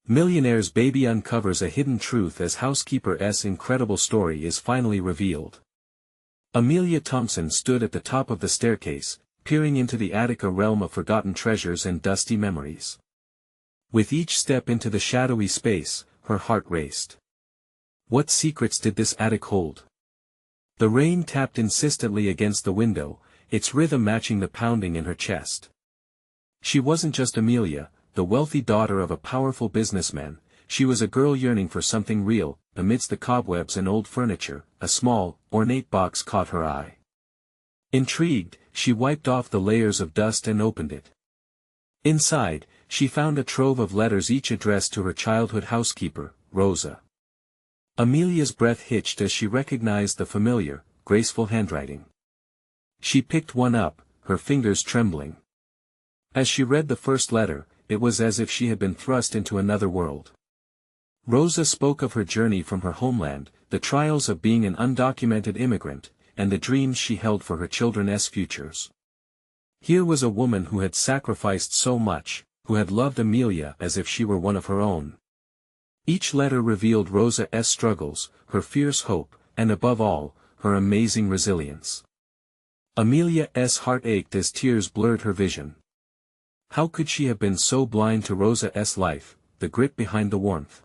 Millionaire's baby uncovers a hidden truth as Housekeeper's incredible story is finally revealed. Amelia Thompson stood at the top of the staircase, peering into the attic, a realm of forgotten treasures and dusty memories. With each step into the shadowy space, her heart raced. What secrets did this attic hold? The rain tapped insistently against the window, its rhythm matching the pounding in her chest. She wasn't just Amelia, the wealthy daughter of a powerful businessman. She was a girl yearning for something real. Amidst the cobwebs and old furniture, a small, ornate box caught her eye. Intrigued, she wiped off the layers of dust and opened it. Inside, she found a trove of letters, each addressed to her childhood housekeeper, Rosa. Amelia's breath hitched as she recognized the familiar, graceful handwriting. She picked one up, her fingers trembling. As she read the first letter, it was as if she had been thrust into another world. Rosa spoke of her journey from her homeland, the trials of being an undocumented immigrant, and the dreams she held for her children's futures. Here was a woman who had sacrificed so much, who had loved Amelia as if she were one of her own. Each letter revealed Rosa's struggles, her fierce hope, and above all, her amazing resilience. Amelia's heart ached as tears blurred her vision. How could she have been so blind to Rosa's life, the grit behind the warmth?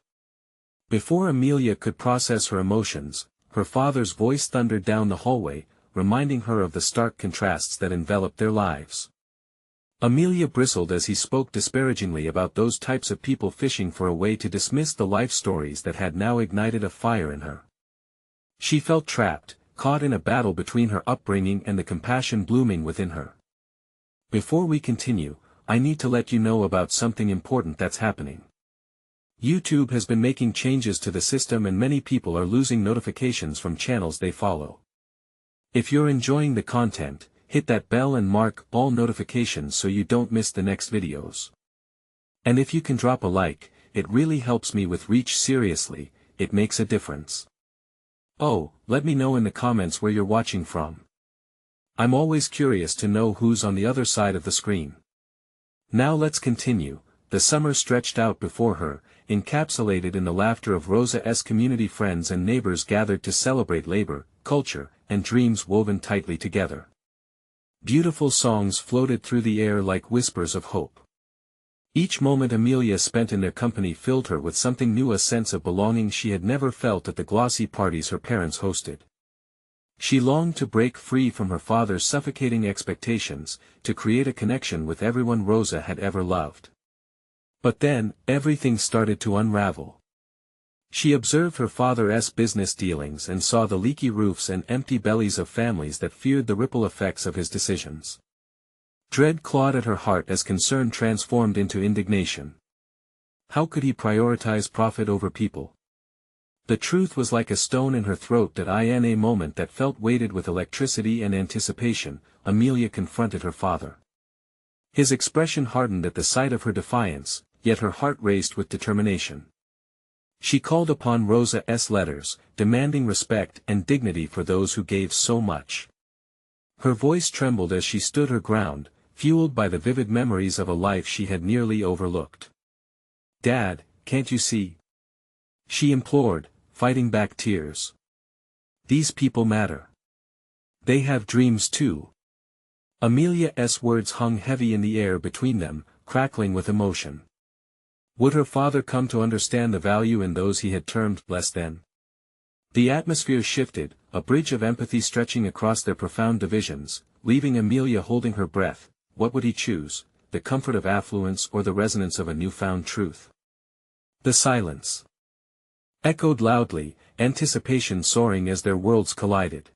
Before Amelia could process her emotions, her father's voice thundered down the hallway, reminding her of the stark contrasts that enveloped their lives. Amelia bristled as he spoke disparagingly about those types of people fishing for a way to dismiss the life stories that had now ignited a fire in her. She felt trapped, caught in a battle between her upbringing and the compassion blooming within her. Before we continue, I need to let you know about something important that's happening. YouTube has been making changes to the system and many people are losing notifications from channels they follow. If you're enjoying the content, hit that bell and mark all notifications so you don't miss the next videos. And if you can drop a like, it really helps me with reach. Seriously, it makes a difference. Oh, let me know in the comments where you're watching from. I'm always curious to know who's on the other side of the screen. Now let's continue. The summer stretched out before her, encapsulated in the laughter of Rosa's community. Friends and neighbors gathered to celebrate labor, culture, and dreams woven tightly together. Beautiful songs floated through the air like whispers of hope. Each moment Amelia spent in their company filled her with something new, a sense of belonging she had never felt at the glossy parties her parents hosted. She longed to break free from her father's suffocating expectations, to create a connection with everyone Rosa had ever loved. But then, everything started to unravel. She observed her father's business dealings and saw the leaky roofs and empty bellies of families that feared the ripple effects of his decisions. Dread clawed at her heart as concern transformed into indignation. How could he prioritize profit over people? The truth was like a stone in her throat. In a moment that felt weighted with electricity and anticipation, Amelia confronted her father. His expression hardened at the sight of her defiance, yet her heart raced with determination. She called upon Rosa's letters, demanding respect and dignity for those who gave so much. Her voice trembled as she stood her ground, fueled by the vivid memories of a life she had nearly overlooked. "Dad, can't you see?" she implored, fighting back tears. "These people matter. They have dreams too." Amelia's words hung heavy in the air between them, crackling with emotion. Would her father come to understand the value in those he had termed less than? The atmosphere shifted, a bridge of empathy stretching across their profound divisions, leaving Amelia holding her breath. What would he choose, the comfort of affluence or the resonance of a newfound truth? The silence echoed loudly, anticipation soaring as their worlds collided.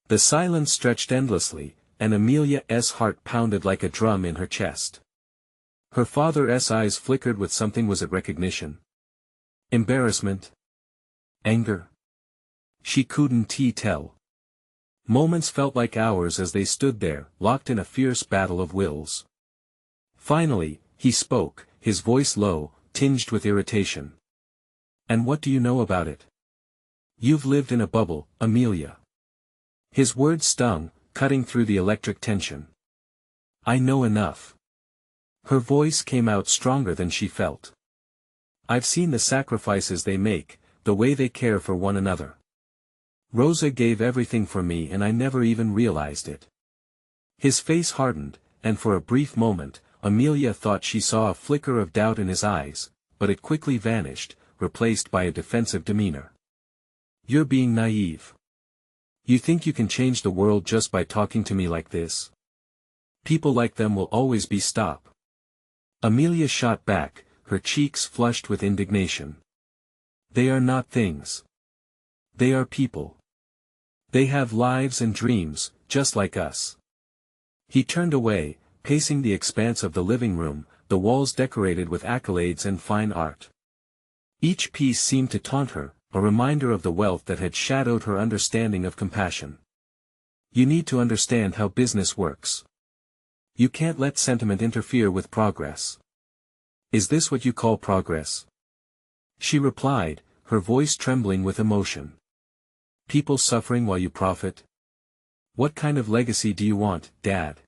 The silence stretched endlessly, and Amelia's heart pounded like a drum in her chest. Her father's eyes flickered with something. Was it recognition? Embarrassment? Anger? She couldn't tell. Moments felt like hours as they stood there, locked in a fierce battle of wills. Finally, he spoke, his voice low, tinged with irritation. "And what do you know about it? You've lived in a bubble, Amelia." His words stung, cutting through the electric tension. "I know enough." Her voice came out stronger than she felt. I've seen the sacrifices they make, the way they care for one another. Rosa gave everything for me and I never even realized it. His face hardened, and for a brief moment, Amelia thought she saw a flicker of doubt in his eyes, but it quickly vanished, replaced by a defensive demeanor. You're being naive. You think you can change the world just by talking to me like this? People like them will always be stop. Amelia shot back, her cheeks flushed with indignation. They are not things. They are people. They have lives and dreams, just like us. He turned away, pacing the expanse of the living room, the walls decorated with accolades and fine art. Each piece seemed to taunt her, a reminder of the wealth that had shadowed her understanding of compassion. You need to understand how business works. You can't let sentiment interfere with progress. Is this what you call progress? She replied, her voice trembling with emotion. People suffering while you profit? What kind of legacy do you want, Dad?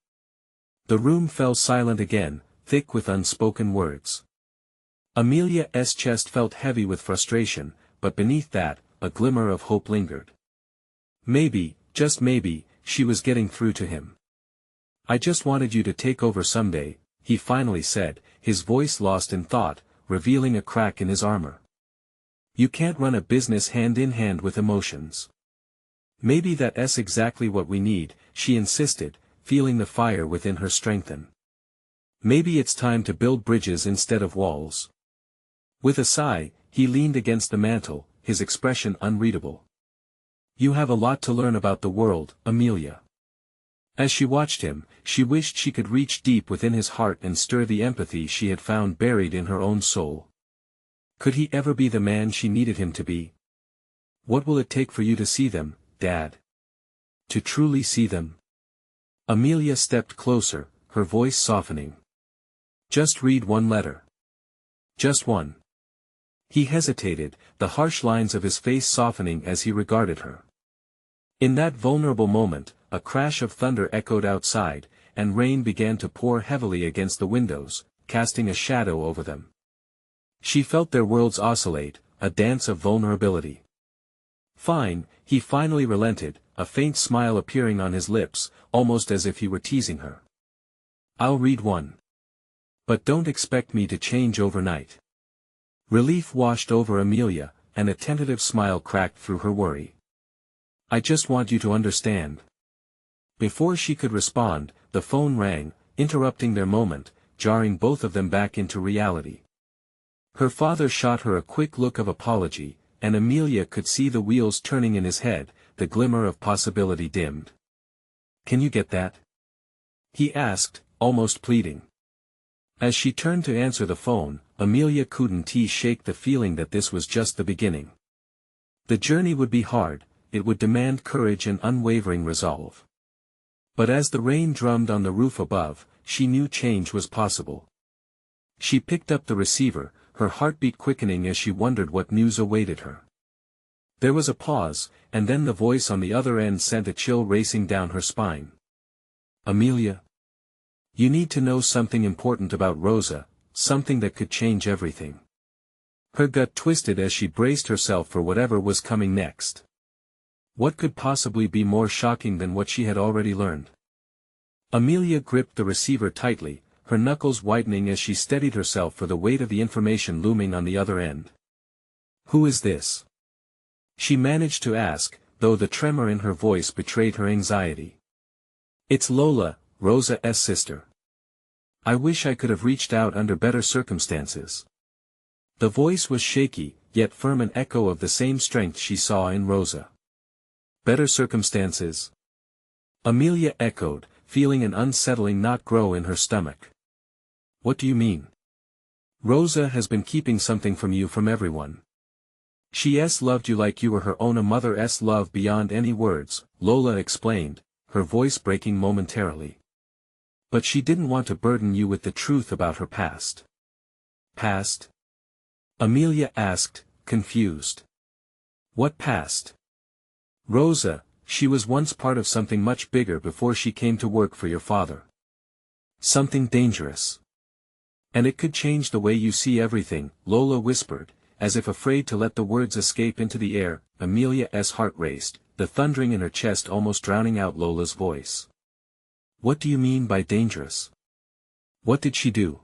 The room fell silent again, thick with unspoken words. Amelia's chest felt heavy with frustration, but beneath that, a glimmer of hope lingered. Maybe, just maybe, she was getting through to him. I just wanted you to take over someday, he finally said, his voice lost in thought, revealing a crack in his armor. You can't run a business hand in hand with emotions. Maybe that's exactly what we need, she insisted, feeling the fire within her strengthen. Maybe it's time to build bridges instead of walls. With a sigh, he leaned against the mantel, his expression unreadable. You have a lot to learn about the world, Amelia. As she watched him, she wished she could reach deep within his heart and stir the empathy she had found buried in her own soul. Could he ever be the man she needed him to be? What will it take for you to see them, Dad? To truly see them? Amelia stepped closer, her voice softening. Just read one letter. Just one. He hesitated, the harsh lines of his face softening as he regarded her. In that vulnerable moment, a crash of thunder echoed outside, and rain began to pour heavily against the windows, casting a shadow over them. She felt their worlds oscillate, a dance of vulnerability. Fine, he finally relented, a faint smile appearing on his lips, almost as if he were teasing her. I'll read one. But don't expect me to change overnight. Relief washed over Amelia, and a tentative smile cracked through her worry. I just want you to understand. Before she could respond, the phone rang, interrupting their moment, jarring both of them back into reality. Her father shot her a quick look of apology, and Amelia could see the wheels turning in his head, the glimmer of possibility dimmed. Can you get that? He asked, almost pleading. As she turned to answer the phone, Amelia couldn't shake the feeling that this was just the beginning. The journey would be hard, it would demand courage and unwavering resolve. But as the rain drummed on the roof above, she knew change was possible. She picked up the receiver, her heartbeat quickening as she wondered what news awaited her. There was a pause, and then the voice on the other end sent a chill racing down her spine. Amelia? You need to know something important about Rosa, something that could change everything. Her gut twisted as she braced herself for whatever was coming next. What could possibly be more shocking than what she had already learned? Amelia gripped the receiver tightly, her knuckles whitening as she steadied herself for the weight of the information looming on the other end. Who is this? She managed to ask, though the tremor in her voice betrayed her anxiety. It's Lola, Rosa's sister. I wish I could have reached out under better circumstances. The voice was shaky, yet firm, an echo of the same strength she saw in Rosa. Better circumstances? Amelia echoed, feeling an unsettling knot grow in her stomach. What do you mean? Rosa has been keeping something from you from everyone. She's loved you like you were her own, a mother's love beyond any words, Lola explained, her voice breaking momentarily. But she didn't want to burden you with the truth about her past. Past? Amelia asked, confused. What past? Rosa, she was once part of something much bigger before she came to work for your father. Something dangerous. And it could change the way you see everything, Lola whispered, as if afraid to let the words escape into the air. Amelia's heart raced, the thundering in her chest almost drowning out Lola's voice. What do you mean by dangerous? What did she do?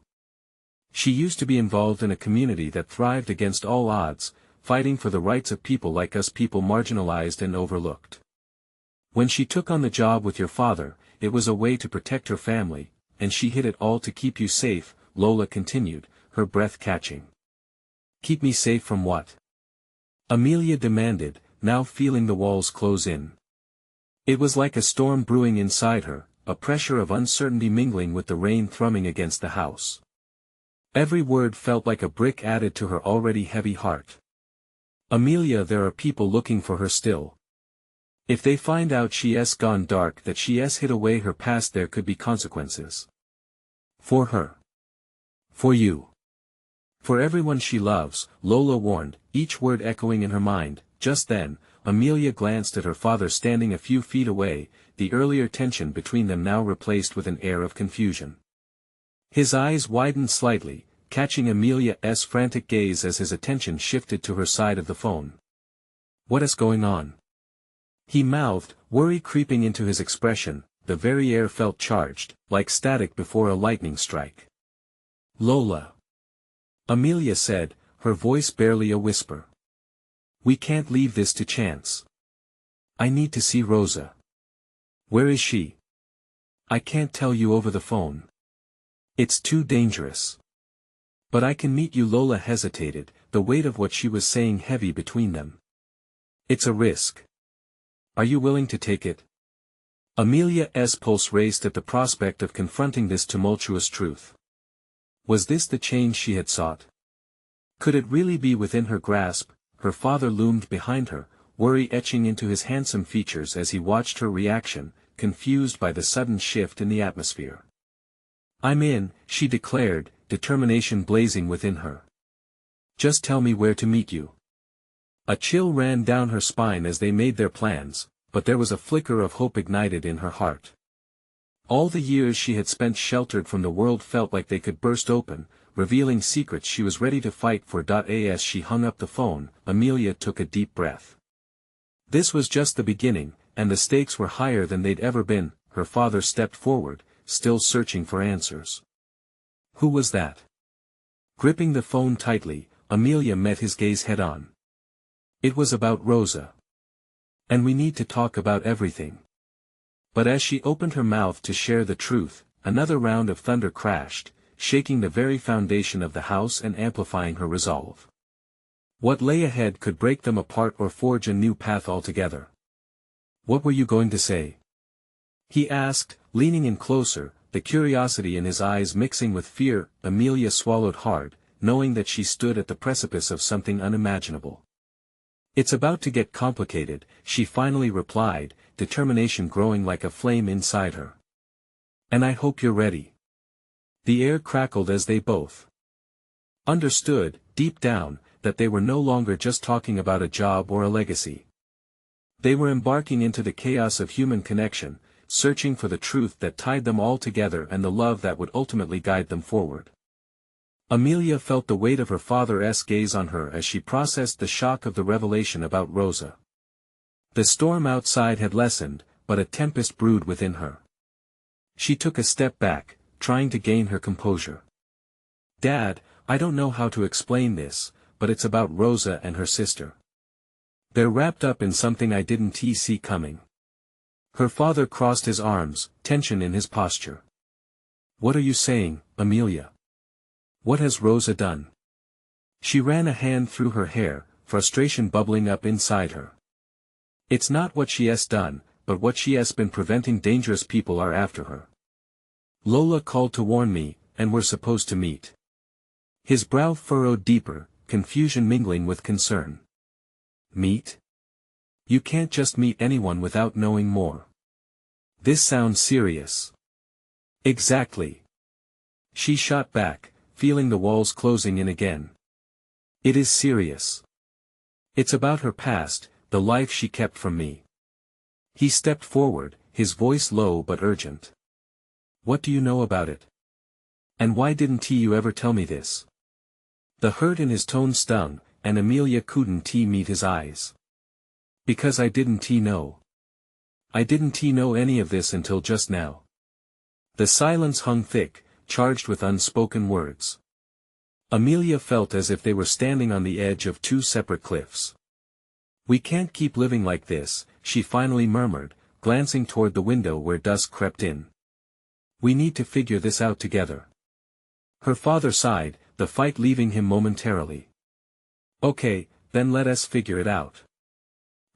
She used to be involved in a community that thrived against all odds, fighting for the rights of people like us, people marginalized and overlooked. When she took on the job with your father, it was a way to protect her family, and she hid it all to keep you safe, Lola continued, her breath catching. Keep me safe from what? Amelia demanded, now feeling the walls close in. It was like a storm brewing inside her, a pressure of uncertainty mingling with the rain thrumming against the house. Every word felt like a brick added to her already heavy heart. Amelia, there are people looking for her still. If they find out she's gone dark, that she's hid away her past, there could be consequences. For her. For you. For everyone she loves, Lola warned, each word echoing in her mind. Just then, Amelia glanced at her father standing a few feet away, the earlier tension between them now replaced with an air of confusion. His eyes widened slightly, catching Amelia's frantic gaze as his attention shifted to her side of the phone. What is going on? He mouthed, worry creeping into his expression. The very air felt charged, like static before a lightning strike. Lola. Amelia said, her voice barely a whisper. We can't leave this to chance. I need to see Rosa. Where is she? I can't tell you over the phone. It's too dangerous. But I can meet you. Lola hesitated, the weight of what she was saying heavy between them. It's a risk. Are you willing to take it? Amelia's pulse raced at the prospect of confronting this tumultuous truth. Was this the change she had sought? Could it really be within her grasp? Her father loomed behind her, worry etching into his handsome features as he watched her reaction, confused by the sudden shift in the atmosphere. I'm in, she declared, determination blazing within her. Just tell me where to meet you. A chill ran down her spine as they made their plans, but there was a flicker of hope ignited in her heart. All the years she had spent sheltered from the world felt like they could burst open, revealing secrets she was ready to fight for. As she hung up the phone, Amelia took a deep breath. This was just the beginning, and the stakes were higher than they'd ever been. Her father stepped forward, still searching for answers. Who was that? Gripping the phone tightly, Amelia met his gaze head-on. It was about Rosa. And we need to talk about everything. But as she opened her mouth to share the truth, another round of thunder crashed, shaking the very foundation of the house and amplifying her resolve. What lay ahead could break them apart or forge a new path altogether. What were you going to say? He asked, leaning in closer, the curiosity in his eyes mixing with fear. Amelia swallowed hard, knowing that she stood at the precipice of something unimaginable. It's about to get complicated, she finally replied, determination growing like a flame inside her. And I hope you're ready. The air crackled as they both understood, deep down, that they were no longer just talking about a job or a legacy. They were embarking into the chaos of human connection, searching for the truth that tied them all together and the love that would ultimately guide them forward. Amelia felt the weight of her father's gaze on her as she processed the shock of the revelation about Rosa. The storm outside had lessened, but a tempest brewed within her. She took a step back, trying to gain her composure. Dad, I don't know how to explain this, but it's about Rosa and her sister. They're wrapped up in something I didn't see coming. Her father crossed his arms, tension in his posture. What are you saying, Amelia? What has Rosa done? She ran a hand through her hair, frustration bubbling up inside her. It's not what she has done, but what she has been preventing. Dangerous people are after her. Lola called to warn me, and we're supposed to meet. His brow furrowed deeper, confusion mingling with concern. Meet? You can't just meet anyone without knowing more. This sounds serious. Exactly. She shot back, feeling the walls closing in again. It is serious. It's about her past, the life she kept from me. He stepped forward, his voice low but urgent. What do you know about it? And why didn't you ever tell me this? The hurt in his tone stung, and Amelia couldn't meet his eyes. Because I didn't know. I didn't know any of this until just now. The silence hung thick, charged with unspoken words. Amelia felt as if they were standing on the edge of two separate cliffs. We can't keep living like this, she finally murmured, glancing toward the window where dusk crept in. We need to figure this out together. Her father sighed, the fight leaving him momentarily. Okay, then let us figure it out.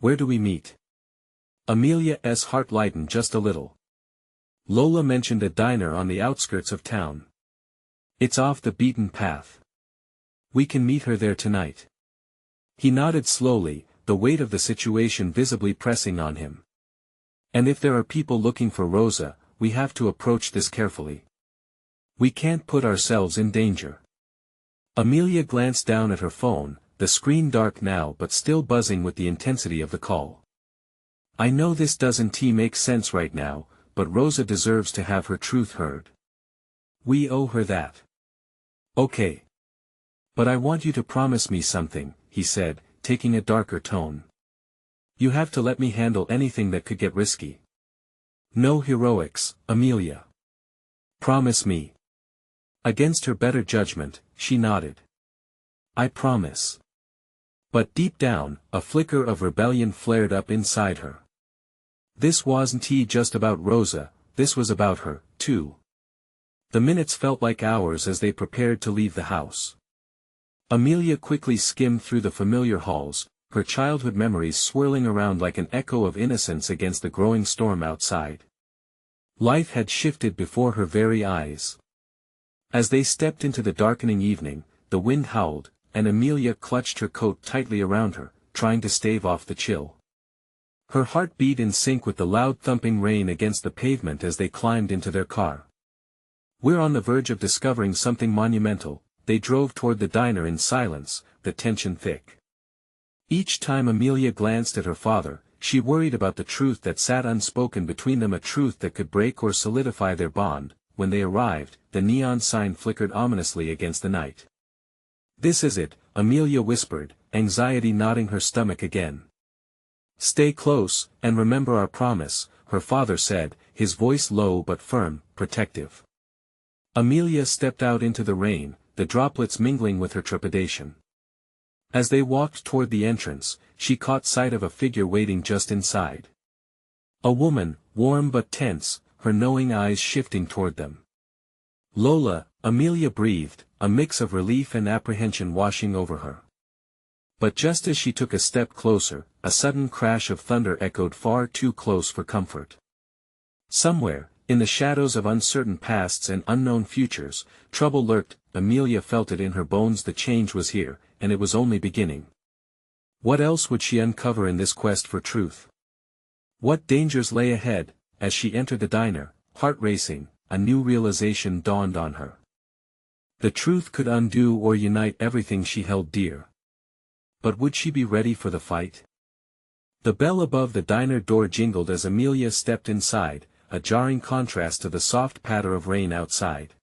Where do we meet? Amelia's heart lightened just a little. Lola mentioned a diner on the outskirts of town. It's off the beaten path. We can meet her there tonight. He nodded slowly, the weight of the situation visibly pressing on him. And if there are people looking for Rosa, we have to approach this carefully. We can't put ourselves in danger. Amelia glanced down at her phone, the screen dark now but still buzzing with the intensity of the call. I know this doesn't make sense right now, but Rosa deserves to have her truth heard. We owe her that. Okay. But I want you to promise me something, he said, taking a darker tone. You have to let me handle anything that could get risky. No heroics, Amelia. Promise me. Against her better judgment, she nodded. I promise. But deep down, a flicker of rebellion flared up inside her. This wasn't just about Rosa, this was about her, too. The minutes felt like hours as they prepared to leave the house. Amelia quickly skimmed through the familiar halls, her childhood memories swirling around like an echo of innocence against the growing storm outside. Life had shifted before her very eyes. As they stepped into the darkening evening, the wind howled, and Amelia clutched her coat tightly around her, trying to stave off the chill. Her heart beat in sync with the loud thumping rain against the pavement as they climbed into their car. We're on the verge of discovering something monumental. They drove toward the diner in silence, the tension thick. Each time Amelia glanced at her father, she worried about the truth that sat unspoken between them, a truth that could break or solidify their bond. When they arrived, the neon sign flickered ominously against the night. This is it, Amelia whispered, anxiety knotting her stomach again. Stay close, and remember our promise, her father said, his voice low but firm, protective. Amelia stepped out into the rain, the droplets mingling with her trepidation. As they walked toward the entrance, she caught sight of a figure waiting just inside. A woman, warm but tense, her knowing eyes shifting toward them. Lola, Amelia breathed, a mix of relief and apprehension washing over her. But just as she took a step closer, a sudden crash of thunder echoed far too close for comfort. Somewhere, in the shadows of uncertain pasts and unknown futures, trouble lurked. Amelia felt it in her bones. The change was here, and it was only beginning. What else would she uncover in this quest for truth? What dangers lay ahead? As she entered the diner, heart racing, a new realization dawned on her. The truth could undo or unite everything she held dear. But would she be ready for the fight? The bell above the diner door jingled as Amelia stepped inside, a jarring contrast to the soft patter of rain outside.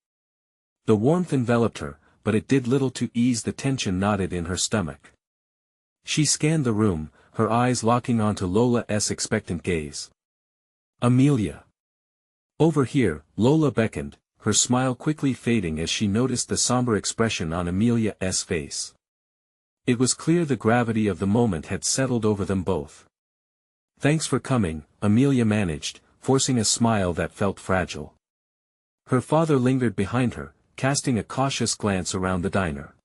The warmth enveloped her, but it did little to ease the tension knotted in her stomach. She scanned the room, her eyes locking onto Lola's expectant gaze. Amelia. Over here, Lola beckoned, her smile quickly fading as she noticed the somber expression on Amelia's face. It was clear the gravity of the moment had settled over them both. Thanks for coming, Amelia managed, forcing a smile that felt fragile. Her father lingered behind her, casting a cautious glance around the diner.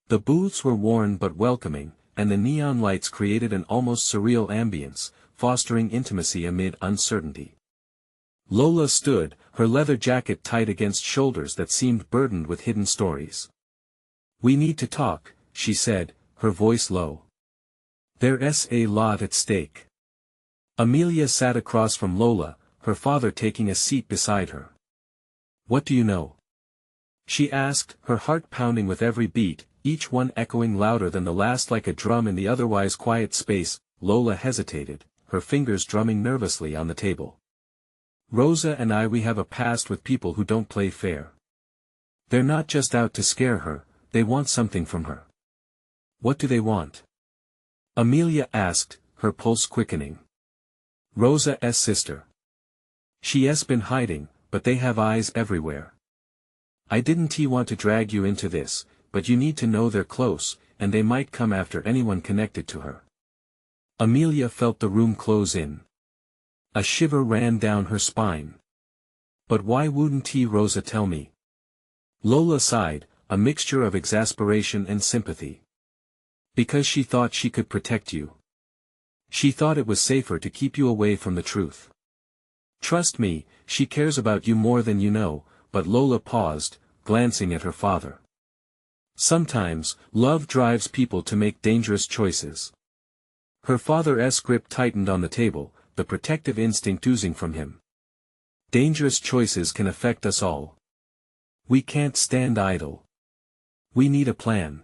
The booths were worn but welcoming, and the neon lights created an almost surreal ambience, fostering intimacy amid uncertainty. Lola stood, her leather jacket tight against shoulders that seemed burdened with hidden stories. We need to talk, she said, her voice low. There's a lot at stake. Amelia sat across from Lola, her father taking a seat beside her. What do you know? She asked, her heart pounding with every beat, each one echoing louder than the last like a drum in the otherwise quiet space. Lola hesitated, her fingers drumming nervously on the table. Rosa and we have a past with people who don't play fair. They're not just out to scare her, they want something from her. What do they want? Amelia asked, her pulse quickening. Rosa's sister. She's been hiding, but they have eyes everywhere. I didn't want to drag you into this, but you need to know they're close, and they might come after anyone connected to her. Amelia felt the room close in. A shiver ran down her spine. But why wouldn't Rosa tell me? Lola sighed, a mixture of exasperation and sympathy. Because she thought she could protect you. She thought it was safer to keep you away from the truth. Trust me, she cares about you more than you know, but Lola paused, glancing at her father. Sometimes, love drives people to make dangerous choices. Her father's grip tightened on the table, the protective instinct oozing from him. Dangerous choices can affect us all. We can't stand idle. We need a plan.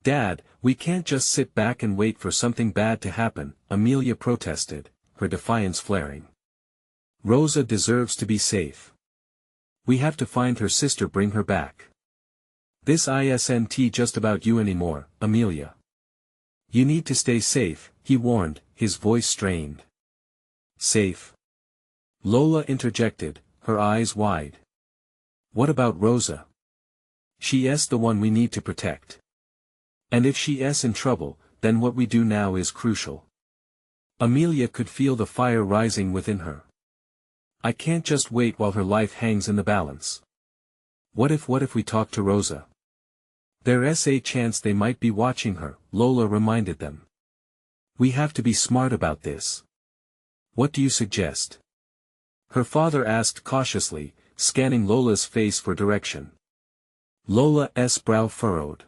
Dad, we can't just sit back and wait for something bad to happen, Amelia protested, her defiance flaring. Rosa deserves to be safe. We have to find her sister, bring her back. This isn't just about you anymore, Amelia. You need to stay safe, he warned, his voice strained. Safe? Lola interjected, her eyes wide. What about Rosa? She's the one we need to protect. And if she's in trouble, then what we do now is crucial. Amelia could feel the fire rising within her. I can't just wait while her life hangs in the balance. What if we talk to Rosa? There's a chance they might be watching her, Lola reminded them. We have to be smart about this. What do you suggest? Her father asked cautiously, scanning Lola's face for direction. Lola's brow furrowed.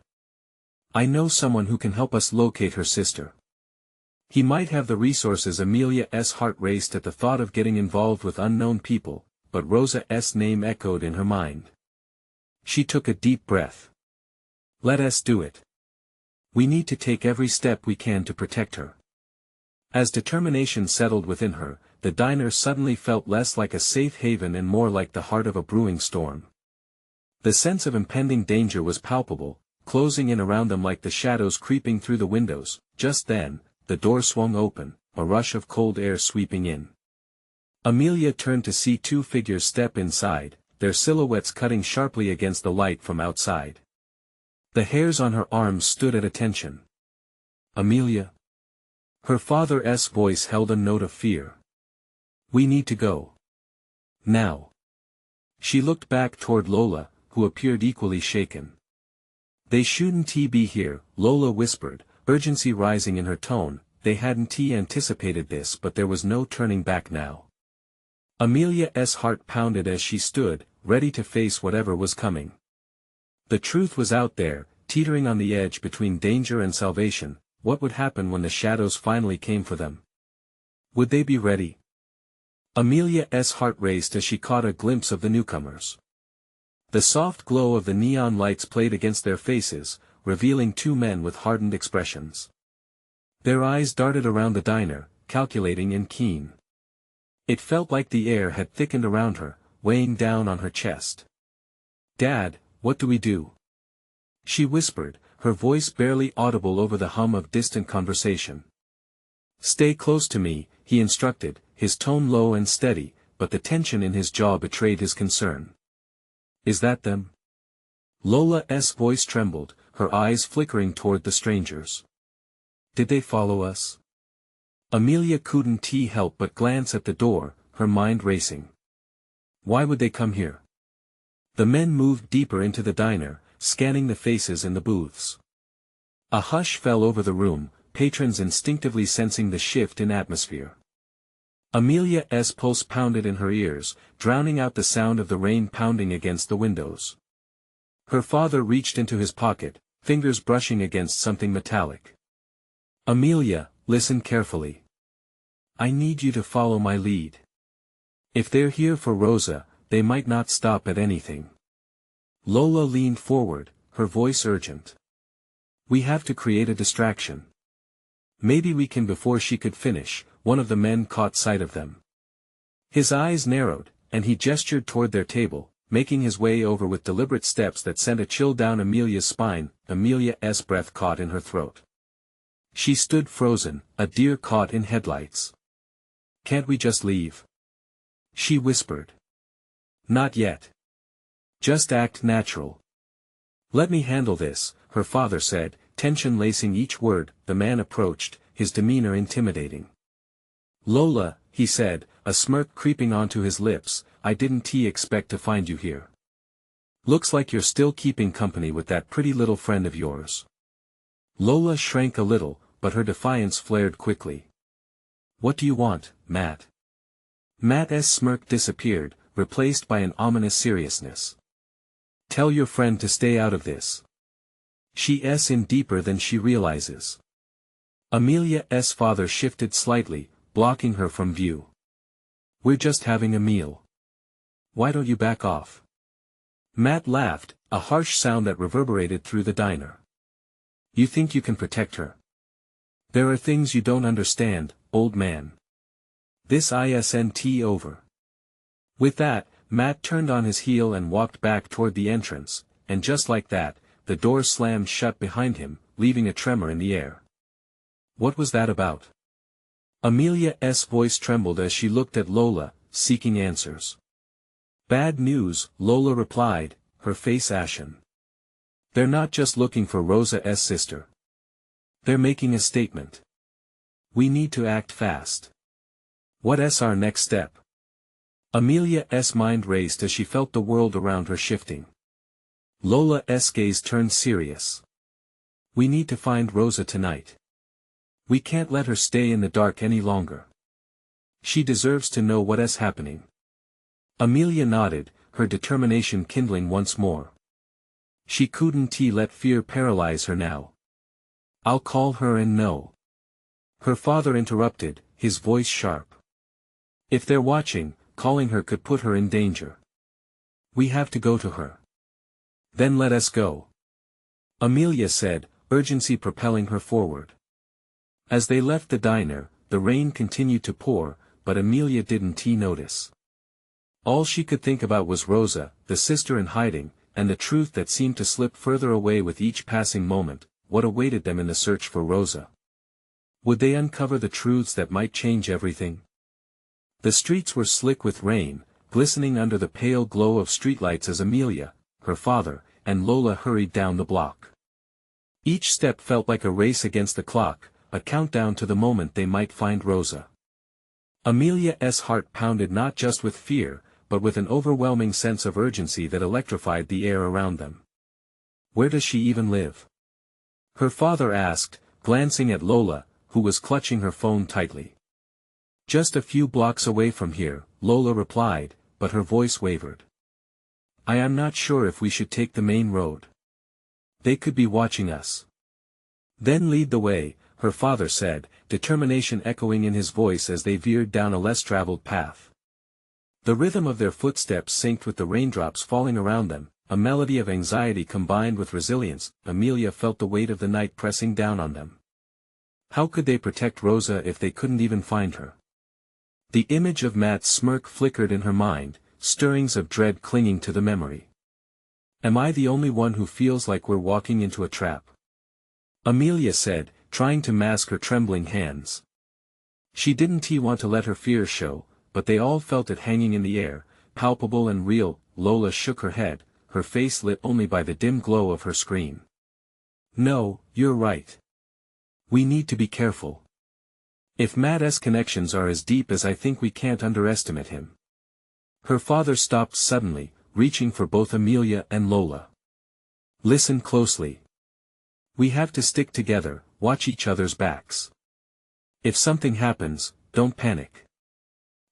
I know someone who can help us locate her sister. He might have the resources. Amelia's heart raced at the thought of getting involved with unknown people, but Rosa's name echoed in her mind. She took a deep breath. Let us do it. We need to take every step we can to protect her. As determination settled within her, the diner suddenly felt less like a safe haven and more like the heart of a brewing storm. The sense of impending danger was palpable, closing in around them like the shadows creeping through the windows. Just then, the door swung open, a rush of cold air sweeping in. Amelia turned to see two figures step inside, their silhouettes cutting sharply against the light from outside. The hairs on her arms stood at attention. Amelia? Her father's voice held a note of fear. We need to go. Now. She looked back toward Lola, who appeared equally shaken. They shouldn't be here, Lola whispered, urgency rising in her tone. They hadn't anticipated this, but there was no turning back now. Amelia's heart pounded as she stood, ready to face whatever was coming. The truth was out there, teetering on the edge between danger and salvation. What would happen when the shadows finally came for them? Would they be ready? Amelia's heart raced as she caught a glimpse of the newcomers. The soft glow of the neon lights played against their faces, revealing two men with hardened expressions. Their eyes darted around the diner, calculating and keen. It felt like the air had thickened around her, weighing down on her chest. Dad, what do we do? She whispered, her voice barely audible over the hum of distant conversation. Stay close to me, he instructed, his tone low and steady, but the tension in his jaw betrayed his concern. Is that them? Lola's voice trembled, her eyes flickering toward the strangers. Did they follow us? Amelia couldn't help but glance at the door, her mind racing. Why would they come here? The men moved deeper into the diner, scanning the faces in the booths. A hush fell over the room, patrons instinctively sensing the shift in atmosphere. Amelia's pulse pounded in her ears, drowning out the sound of the rain pounding against the windows. Her father reached into his pocket, fingers brushing against something metallic. Amelia, listen carefully. I need you to follow my lead. If they're here for Rosa, they might not stop at anything. Lola leaned forward, her voice urgent. We have to create a distraction. Maybe we can. Before she could finish, one of the men caught sight of them. His eyes narrowed, and he gestured toward their table, making his way over with deliberate steps that sent a chill down Amelia's spine. Amelia's breath caught in her throat. She stood frozen, a deer caught in headlights. "Can't we just leave?" she whispered. "Not yet. Just act natural." "Let me handle this," her father said, tension lacing each word. The man approached, his demeanor intimidating. "Lola," he said, a smirk creeping onto his lips, "I didn't expect to find you here. Looks like you're still keeping company with that pretty little friend of yours." Lola shrank a little, but her defiance flared quickly. "What do you want, Matt?" Matt's smirk disappeared, replaced by an ominous seriousness. "Tell your friend to stay out of this. She's in deeper than she realizes." Amelia's father shifted slightly, blocking her from view. "We're just having a meal. Why don't you back off?" Matt laughed, a harsh sound that reverberated through the diner. "You think you can protect her? There are things you don't understand, old man. This isn't over." With that, Matt turned on his heel and walked back toward the entrance, and just like that, the door slammed shut behind him, leaving a tremor in the air. "What was that about?" Amelia's voice trembled as she looked at Lola, seeking answers. "Bad news," Lola replied, her face ashen. "They're not just looking for Rosa's sister. They're making a statement. We need to act fast." "What's our next step?" Amelia's mind raced as she felt the world around her shifting. Lola's gaze turned serious. "We need to find Rosa tonight. We can't let her stay in the dark any longer. She deserves to know what's happening." Amelia nodded, her determination kindling once more. She couldn't let fear paralyze her now. "I'll call her and know." Her father interrupted, his voice sharp. "If they're watching, calling her could put her in danger. We have to go to her." "Then let us go," Amelia said, urgency propelling her forward. As they left the diner, the rain continued to pour, but Amelia didn't notice. All she could think about was Rosa, the sister in hiding, and the truth that seemed to slip further away with each passing moment. What awaited them in the search for Rosa? Would they uncover the truths that might change everything? The streets were slick with rain, glistening under the pale glow of streetlights as Amelia, her father, and Lola hurried down the block. Each step felt like a race against the clock, a countdown to the moment they might find Rosa. Amelia's heart pounded not just with fear, but with an overwhelming sense of urgency that electrified the air around them. "Where does she even live?" her father asked, glancing at Lola, who was clutching her phone tightly. "Just a few blocks away from here," Lola replied, but her voice wavered. "I am not sure if we should take the main road. They could be watching us." "Then lead the way," her father said, determination echoing in his voice as they veered down a less traveled path. The rhythm of their footsteps synced with the raindrops falling around them, a melody of anxiety combined with resilience. Amelia felt the weight of the night pressing down on them. How could they protect Rosa if they couldn't even find her? The image of Matt's smirk flickered in her mind, stirrings of dread clinging to the memory. "Am I the only one who feels like we're walking into a trap?" Amelia said, trying to mask her trembling hands. She didn't want to let her fears show, but they all felt it hanging in the air, palpable and real. Lola shook her head, her face lit only by the dim glow of her screen. "No, you're right. We need to be careful. If Matt's connections are as deep as I think, we can't underestimate him." Her father stopped suddenly, reaching for both Amelia and Lola. "Listen closely. We have to stick together, watch each other's backs. If something happens, don't panic.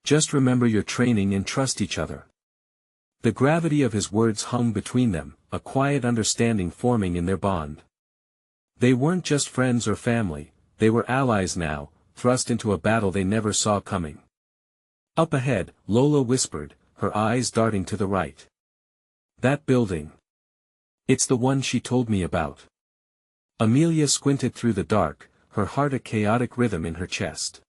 Just remember your training and trust each other." The gravity of his words hung between them, a quiet understanding forming in their bond. They weren't just friends or family, they were allies now, thrust into a battle they never saw coming. Up ahead, Lola whispered, her eyes darting to the right. "That building. It's the one she told me about." Amelia squinted through the dark, her heart a chaotic rhythm in her chest.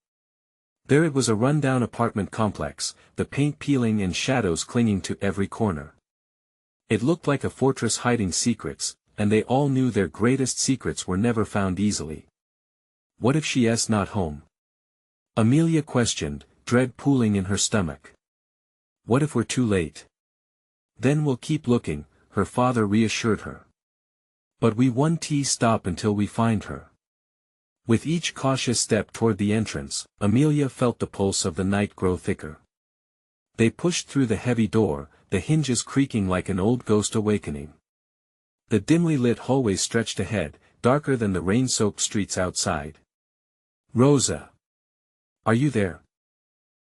There it was, a rundown apartment complex, the paint peeling and shadows clinging to every corner. It looked like a fortress hiding secrets, and they all knew their greatest secrets were never found easily. What if she's not home? Amelia questioned, dread pooling in her stomach. What if we're too late? Then we'll keep looking, her father reassured her. But we won't stop until we find her. With each cautious step toward the entrance, Amelia felt the pulse of the night grow thicker. They pushed through the heavy door, the hinges creaking like an old ghost awakening. The dimly lit hallway stretched ahead, darker than the rain-soaked streets outside. Rosa! Are you there?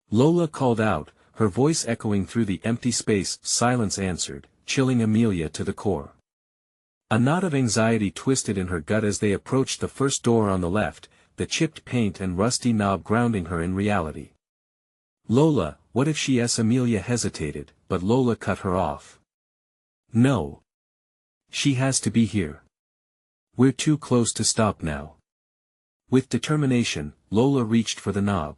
Lola called out, her voice echoing through the empty space. Silence answered, chilling Amelia to the core. A knot of anxiety twisted in her gut as they approached the first door on the left, the chipped paint and rusty knob grounding her in reality. Lola, what if she's? Amelia hesitated, but Lola cut her off. No. She has to be here. We're too close to stop now. With determination, Lola reached for the knob.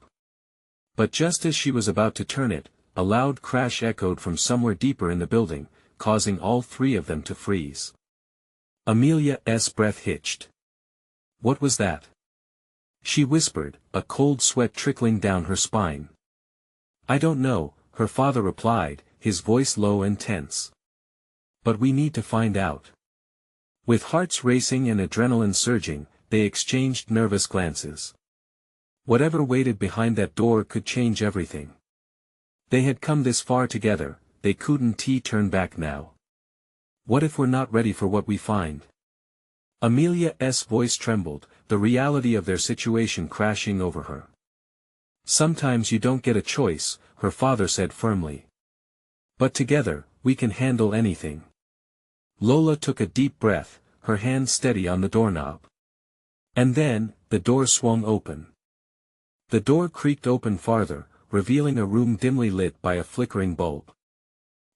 But just as she was about to turn it, a loud crash echoed from somewhere deeper in the building, causing all three of them to freeze. Amelia's breath hitched. What was that? She whispered, a cold sweat trickling down her spine. I don't know, her father replied, his voice low and tense. But we need to find out. With hearts racing and adrenaline surging, they exchanged nervous glances. Whatever waited behind that door could change everything. They had come this far together, they couldn't turn back now. What if we're not ready for what we find? Amelia's voice trembled, the reality of their situation crashing over her. Sometimes you don't get a choice, her father said firmly. But together, we can handle anything. Lola took a deep breath, her hand steady on the doorknob. And then, the door swung open. The door creaked open farther, revealing a room dimly lit by a flickering bulb.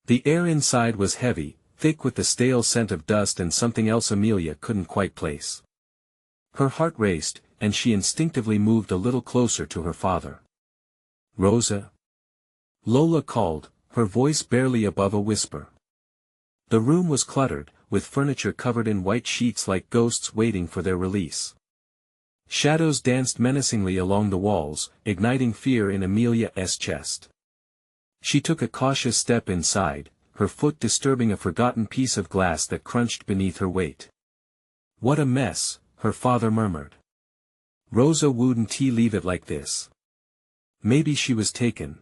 The air inside was heavy, thick with the stale scent of dust and something else Amelia couldn't quite place. Her heart raced, and she instinctively moved a little closer to her father. Rosa? Lola called, her voice barely above a whisper. The room was cluttered, with furniture covered in white sheets like ghosts waiting for their release. Shadows danced menacingly along the walls, igniting fear in Amelia's chest. She took a cautious step inside, her foot disturbing a forgotten piece of glass that crunched beneath her weight. What a mess, her father murmured. Rosa wouldn't leave it like this. Maybe she was taken.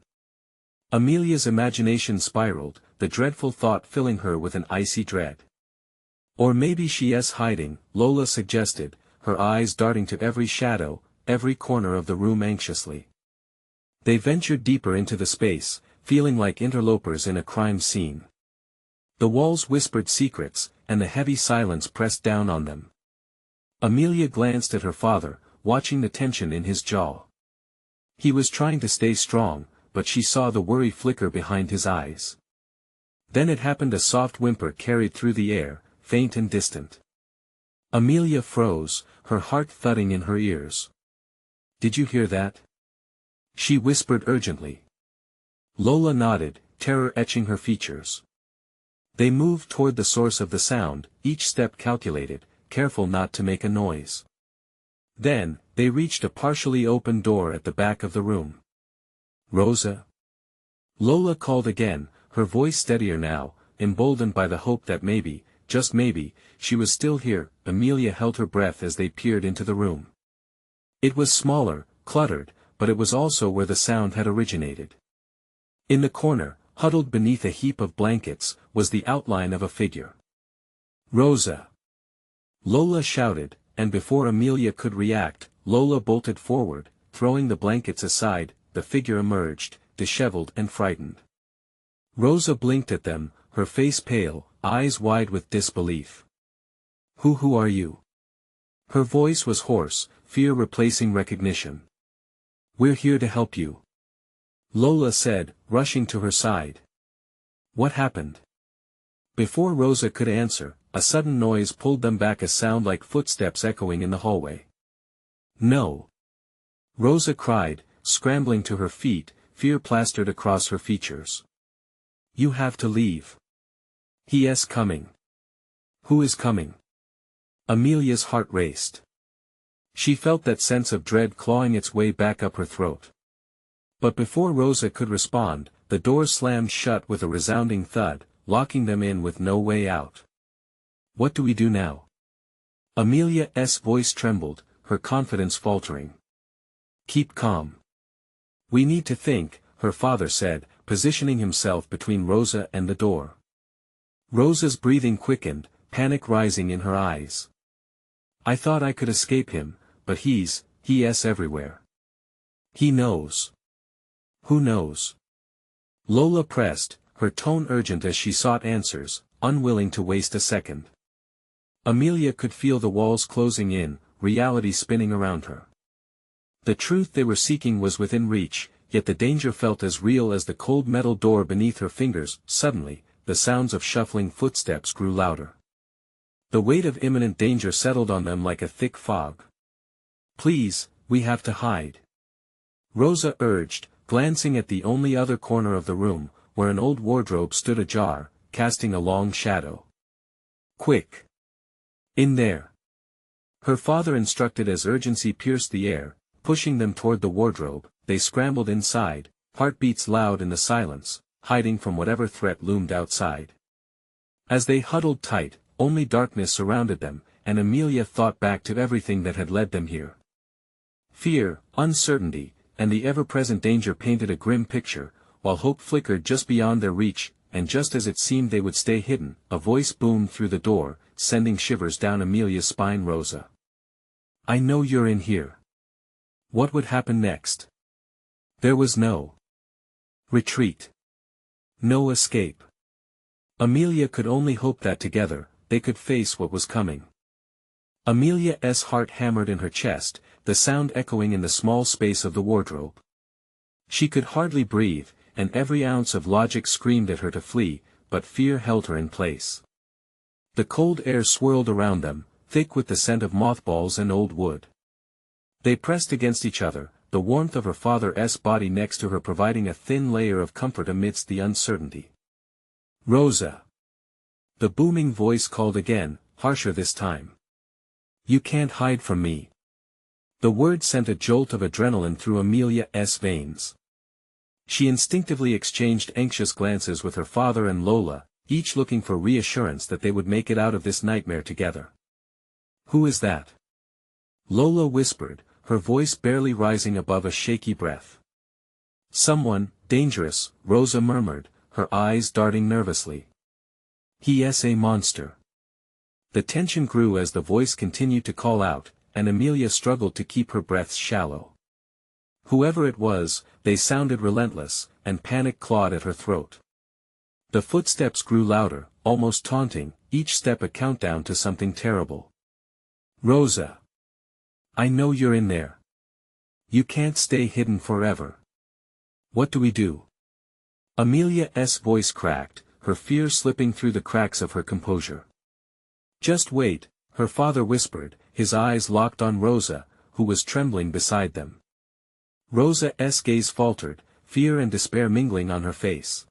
Amelia's imagination spiraled, the dreadful thought filling her with an icy dread. Or maybe she's hiding, Lola suggested, her eyes darting to every shadow, every corner of the room anxiously. They ventured deeper into the space, feeling like interlopers in a crime scene. The walls whispered secrets, and the heavy silence pressed down on them. Amelia glanced at her father, watching the tension in his jaw. He was trying to stay strong, but she saw the worry flicker behind his eyes. Then it happened. A soft whimper carried through the air, faint and distant. Amelia froze, her heart thudding in her ears. Did you hear that? She whispered urgently. Lola nodded, terror etching her features. They moved toward the source of the sound, each step calculated, careful not to make a noise. Then, they reached a partially open door at the back of the room. Rosa? Lola called again, her voice steadier now, emboldened by the hope that maybe, just maybe, she was still here. Amelia held her breath as they peered into the room. It was smaller, cluttered, but it was also where the sound had originated. In the corner, huddled beneath a heap of blankets, was the outline of a figure. Rosa! Lola shouted, and before Amelia could react, Lola bolted forward, throwing the blankets aside. The figure emerged, disheveled and frightened. Rosa blinked at them, her face pale, eyes wide with disbelief. Who are you? Her voice was hoarse, fear replacing recognition. We're here to help you, Lola said, rushing to her side. What happened? Before Rosa could answer, a sudden noise pulled them back, a sound like footsteps echoing in the hallway. No! Rosa cried, scrambling to her feet, fear plastered across her features. You have to leave. He's coming. Who is coming? Amelia's heart raced. She felt that sense of dread clawing its way back up her throat. But before Rosa could respond, the door slammed shut with a resounding thud, locking them in with no way out. What do we do now? Amelia's voice trembled, her confidence faltering. Keep calm. We need to think, her father said, positioning himself between Rosa and the door. Rosa's breathing quickened, panic rising in her eyes. I thought I could escape him, but he's everywhere. He knows. Who knows? Lola pressed, her tone urgent as she sought answers, unwilling to waste a second. Amelia could feel the walls closing in, reality spinning around her. The truth they were seeking was within reach, yet the danger felt as real as the cold metal door beneath her fingers. Suddenly, the sounds of shuffling footsteps grew louder. The weight of imminent danger settled on them like a thick fog. Please, we have to hide. Rosa urged, glancing at the only other corner of the room, where an old wardrobe stood ajar, casting a long shadow. Quick! In there! Her father instructed as urgency pierced the air, pushing them toward the wardrobe. They scrambled inside, heartbeats loud in the silence, hiding from whatever threat loomed outside. As they huddled tight, only darkness surrounded them, and Amelia thought back to everything that had led them here. Fear, uncertainty, and the ever-present danger painted a grim picture, while hope flickered just beyond their reach, and just as it seemed they would stay hidden, a voice boomed through the door, sending shivers down Amelia's spine. Rosa. I know you're in here. What would happen next? There was no retreat. No escape. Amelia could only hope that together, they could face what was coming. Amelia's heart hammered in her chest, the sound echoing in the small space of the wardrobe. She could hardly breathe, and every ounce of logic screamed at her to flee, but fear held her in place. The cold air swirled around them, thick with the scent of mothballs and old wood. They pressed against each other, the warmth of her father's body next to her providing a thin layer of comfort amidst the uncertainty. Rosa! The booming voice called again, harsher this time. You can't hide from me. The word sent a jolt of adrenaline through Amelia's veins. She instinctively exchanged anxious glances with her father and Lola, each looking for reassurance that they would make it out of this nightmare together. Who is that? Lola whispered, her voice barely rising above a shaky breath. Someone, dangerous, Rosa murmured, her eyes darting nervously. He's a monster. The tension grew as the voice continued to call out, and Amelia struggled to keep her breath shallow. Whoever it was, they sounded relentless, and panic clawed at her throat. The footsteps grew louder, almost taunting, each step a countdown to something terrible. Rosa! I know you're in there. You can't stay hidden forever. What do we do? Amelia's voice cracked, her fear slipping through the cracks of her composure. Just wait, her father whispered, his eyes locked on Rosa, who was trembling beside them. Rosa's gaze faltered, fear and despair mingling on her face.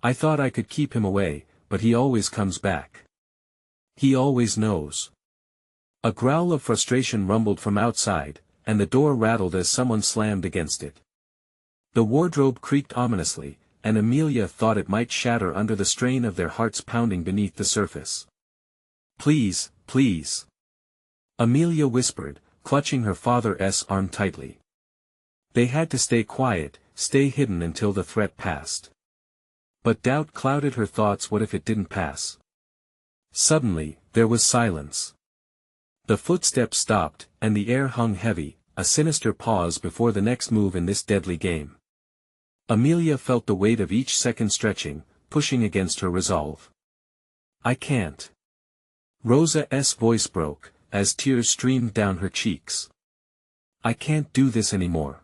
I thought I could keep him away, but he always comes back. He always knows. A growl of frustration rumbled from outside, and the door rattled as someone slammed against it. The wardrobe creaked ominously, and Amelia thought it might shatter under the strain of their hearts pounding beneath the surface. Please, please. Amelia whispered, clutching her father's arm tightly. They had to stay quiet, stay hidden until the threat passed. But doubt clouded her thoughts. What if it didn't pass? Suddenly, there was silence. The footsteps stopped, and the air hung heavy, a sinister pause before the next move in this deadly game. Amelia felt the weight of each second stretching, pushing against her resolve. I can't. Rosa's voice broke, as tears streamed down her cheeks. I can't do this anymore.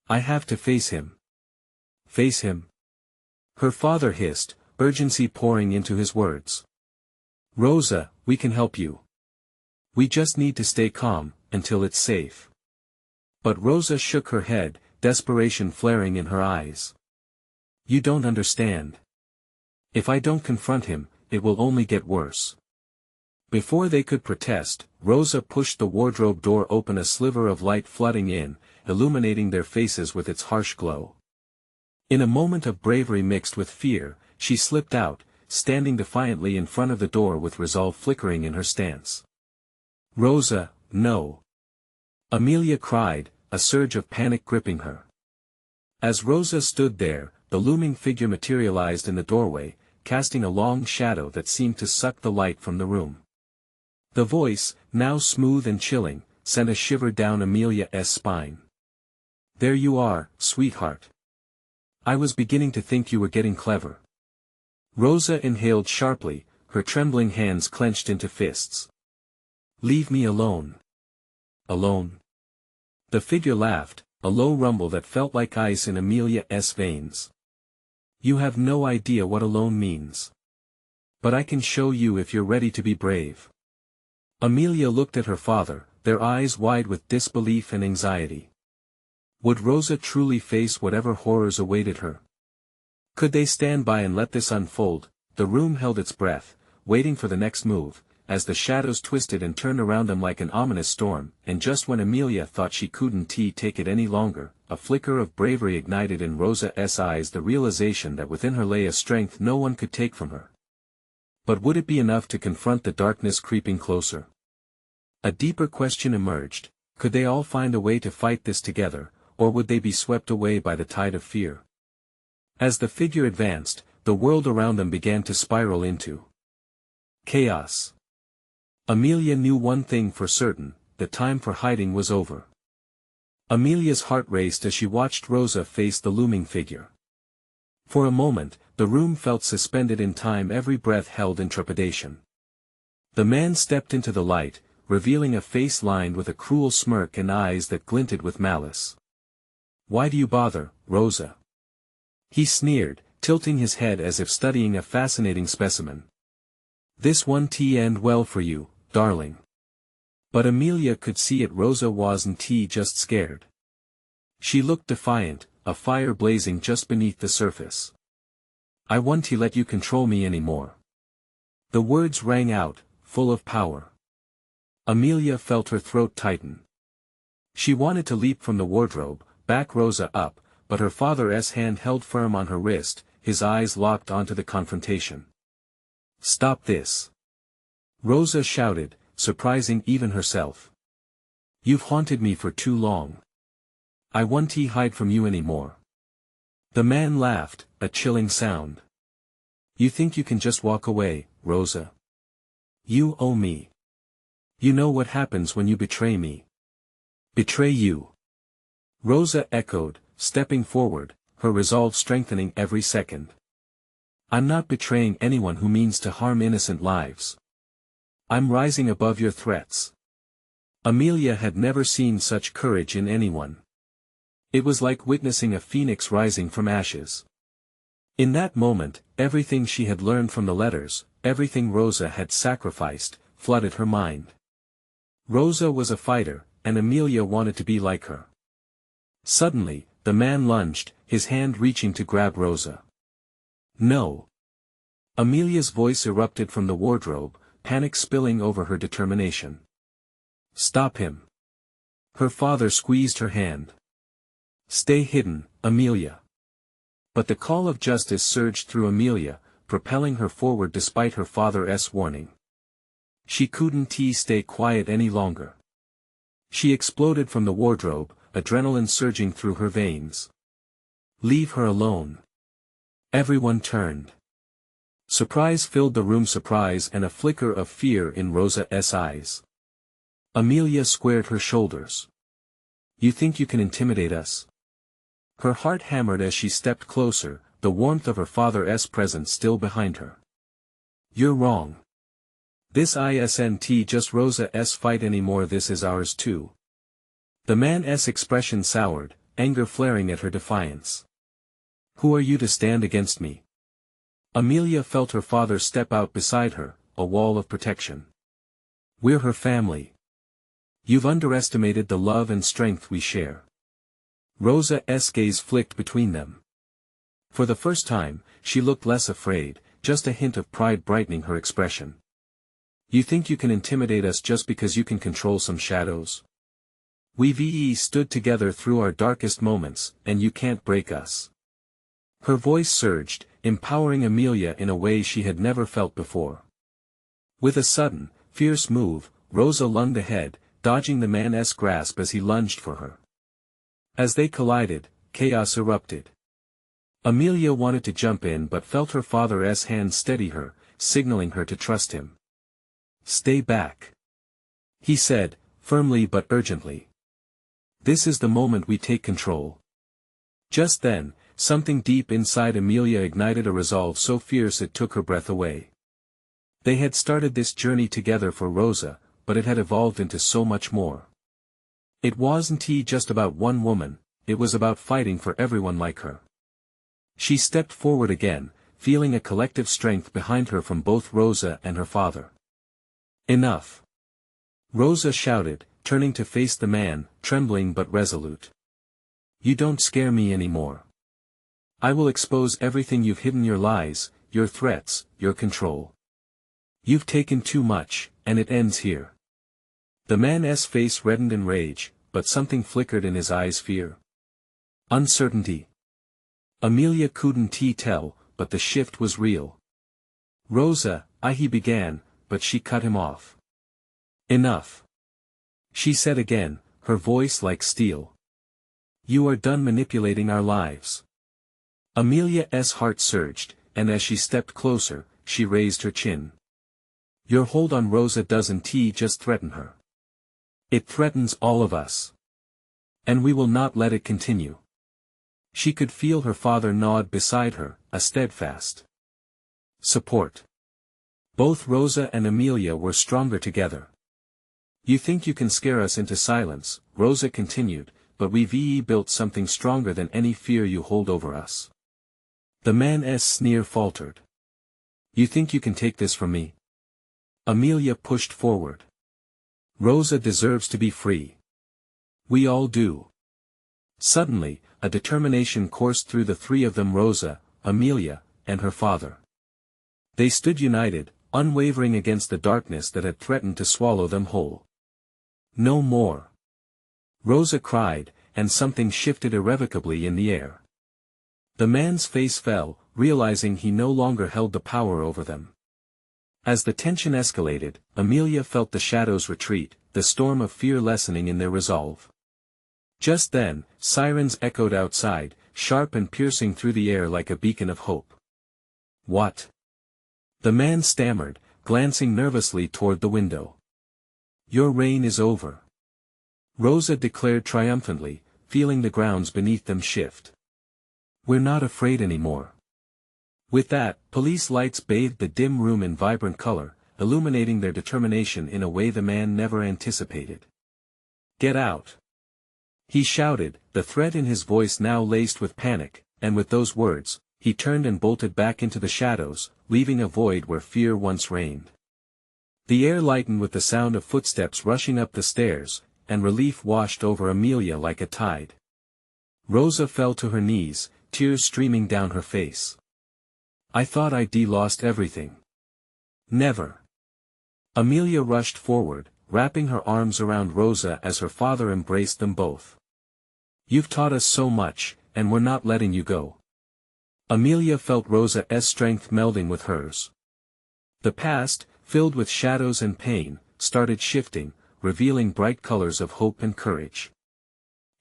I have to face him. Face him? Her father hissed, urgency pouring into his words. Rosa, we can help you. We just need to stay calm, until it's safe. But Rosa shook her head, desperation flaring in her eyes. You don't understand. If I don't confront him, it will only get worse. Before they could protest, Rosa pushed the wardrobe door open, a sliver of light flooding in, illuminating their faces with its harsh glow. In a moment of bravery mixed with fear, she slipped out, standing defiantly in front of the door with resolve flickering in her stance. "Rosa, no!" Amelia cried, a surge of panic gripping her. As Rosa stood there, the looming figure materialized in the doorway, casting a long shadow that seemed to suck the light from the room. The voice, now smooth and chilling, sent a shiver down Amelia's spine. "There you are, sweetheart. I was beginning to think you were getting clever." Rosa inhaled sharply, her trembling hands clenched into fists. "Leave me alone." "Alone?" The figure laughed, a low rumble that felt like ice in Amelia's veins. "You have no idea what alone means. But I can show you if you're ready to be brave." Amelia looked at her father, their eyes wide with disbelief and anxiety. Would Rosa truly face whatever horrors awaited her? Could they stand by and let this unfold? The room held its breath, waiting for the next move, as the shadows twisted and turned around them like an ominous storm, and just when Amelia thought she couldn't take it any longer, a flicker of bravery ignited in Rosa's eyes, the realization that within her lay a strength no one could take from her. But would it be enough to confront the darkness creeping closer? A deeper question emerged: could they all find a way to fight this together, or would they be swept away by the tide of fear? As the figure advanced, the world around them began to spiral into chaos. Amelia knew one thing for certain: the time for hiding was over. Amelia's heart raced as she watched Rosa face the looming figure. For a moment, the room felt suspended in time, every breath held in trepidation. The man stepped into the light, revealing a face lined with a cruel smirk and eyes that glinted with malice. "Why do you bother, Rosa?" he sneered, tilting his head as if studying a fascinating specimen. "This won't end well for you, darling." But Amelia could see it, Rosa wasn't just scared. She looked defiant, a fire blazing just beneath the surface. "I won't let you control me anymore." The words rang out, full of power. Amelia felt her throat tighten. She wanted to leap from the wardrobe, back Rosa up, but her father's hand held firm on her wrist, his eyes locked onto the confrontation. "Stop this!" Rosa shouted, surprising even herself. "You've haunted me for too long. I won't hide from you anymore." The man laughed, a chilling sound. "You think you can just walk away, Rosa? You owe me. You know what happens when you betray me." "Betray you?" Rosa echoed, stepping forward, her resolve strengthening every second. "I'm not betraying anyone who means to harm innocent lives. I'm rising above your threats." Amelia had never seen such courage in anyone. It was like witnessing a phoenix rising from ashes. In that moment, everything she had learned from the letters, everything Rosa had sacrificed, flooded her mind. Rosa was a fighter, and Amelia wanted to be like her. Suddenly, the man lunged, his hand reaching to grab Rosa. "No!" Amelia's voice erupted from the wardrobe, panic spilling over her determination. "Stop him!" Her father squeezed her hand. "Stay hidden, Amelia." But the call of justice surged through Amelia, propelling her forward despite her father's warning. She couldn't stay quiet any longer. She exploded from the wardrobe, adrenaline surging through her veins. "Leave her alone." Everyone turned. Surprise filled the room, surprise and a flicker of fear in Rosa's eyes. Amelia squared her shoulders. "You think you can intimidate us?" Her heart hammered as she stepped closer, the warmth of her father's presence still behind her. "You're wrong. This isn't just Rosa's fight anymore, this is ours too." The man's expression soured, anger flaring at her defiance. "Who are you to stand against me?" Amelia felt her father step out beside her, a wall of protection. "We're her family. You've underestimated the love and strength we share." Rosa's gaze flicked between them. For the first time, she looked less afraid, just a hint of pride brightening her expression. You think you can intimidate us just because you can control some shadows? We've stood together through our darkest moments, and you can't break us. Her voice surged, empowering Amelia in a way she had never felt before. With a sudden, fierce move, Rosa lunged ahead, dodging the man's grasp as he lunged for her. As they collided, chaos erupted. Amelia wanted to jump in but felt her father's hand steady her, signaling her to trust him. "Stay back," he said, firmly but urgently. "This is the moment we take control." Just then, something deep inside Amelia ignited a resolve so fierce it took her breath away. They had started this journey together for Rosa, but it had evolved into so much more. It wasn't just about one woman, it was about fighting for everyone like her. She stepped forward again, feeling a collective strength behind her from both Rosa and her father. "Enough!" Rosa shouted, turning to face the man, trembling but resolute. "You don't scare me anymore. I will expose everything you've hidden, your lies, your threats, your control. You've taken too much, and it ends here." The man's face reddened in rage, but something flickered in his eyes: fear. Uncertainty. Amelia couldn't tell, but the shift was real. "Rosa," he began, but she cut him off. "Enough," she said again, her voice like steel. "You are done manipulating our lives." Amelia's heart surged, and as she stepped closer, she raised her chin. "Your hold on Rosa doesn't just threaten her. It threatens all of us. And we will not let it continue." She could feel her father nod beside her, a steadfast support. Both Rosa and Amelia were stronger together. "You think you can scare us into silence," Rosa continued, "but we've built something stronger than any fear you hold over us." The man's sneer faltered. "You think you can take this from me?" Amelia pushed forward. "Rosa deserves to be free. We all do." Suddenly, a determination coursed through the three of them: Rosa, Amelia, and her father. They stood united, unwavering against the darkness that had threatened to swallow them whole. "No more!" Rosa cried, and something shifted irrevocably in the air. The man's face fell, realizing he no longer held the power over them. As the tension escalated, Amelia felt the shadows retreat, the storm of fear lessening in their resolve. Just then, sirens echoed outside, sharp and piercing through the air like a beacon of hope. "What?" the man stammered, glancing nervously toward the window. "Your reign is over," Rosa declared triumphantly, feeling the grounds beneath them shift. "We're not afraid anymore." With that, police lights bathed the dim room in vibrant color, illuminating their determination in a way the man never anticipated. "Get out!" he shouted, the threat in his voice now laced with panic, and with those words, he turned and bolted back into the shadows, leaving a void where fear once reigned. The air lightened with the sound of footsteps rushing up the stairs, and relief washed over Amelia like a tide. Rosa fell to her knees, tears streaming down her face. "I thought I'd lost everything." "Never." Amelia rushed forward, wrapping her arms around Rosa as her father embraced them both. "You've taught us so much, and we're not letting you go." Amelia felt Rosa's strength melding with hers. The past, filled with shadows and pain, started shifting, revealing bright colors of hope and courage.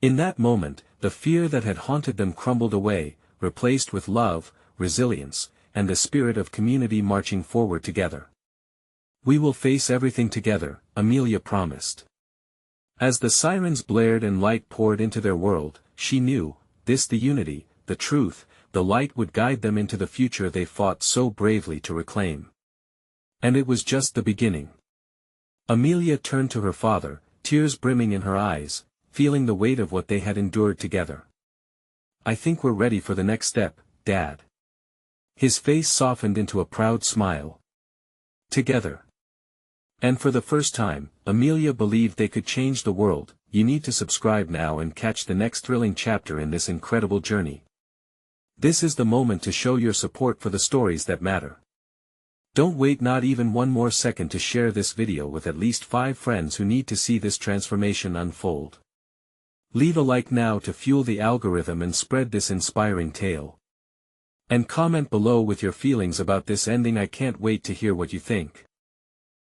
In that moment, the fear that had haunted them crumbled away, replaced with love, resilience, and the spirit of community marching forward together. "We will face everything together," Amelia promised. As the sirens blared and light poured into their world, she knew, the unity, the truth, the light would guide them into the future they fought so bravely to reclaim. And it was just the beginning. Amelia turned to her father, tears brimming in her eyes, feeling the weight of what they had endured together. "I think we're ready for the next step, Dad." His face softened into a proud smile. "Together." And for the first time, Amelia believed they could change the world. You need to subscribe now and catch the next thrilling chapter in this incredible journey. This is the moment to show your support for the stories that matter. Don't wait not even one more second to share this video with at least 5 friends who need to see this transformation unfold. Leave a like now to fuel the algorithm and spread this inspiring tale. And comment below with your feelings about this ending. I can't wait to hear what you think.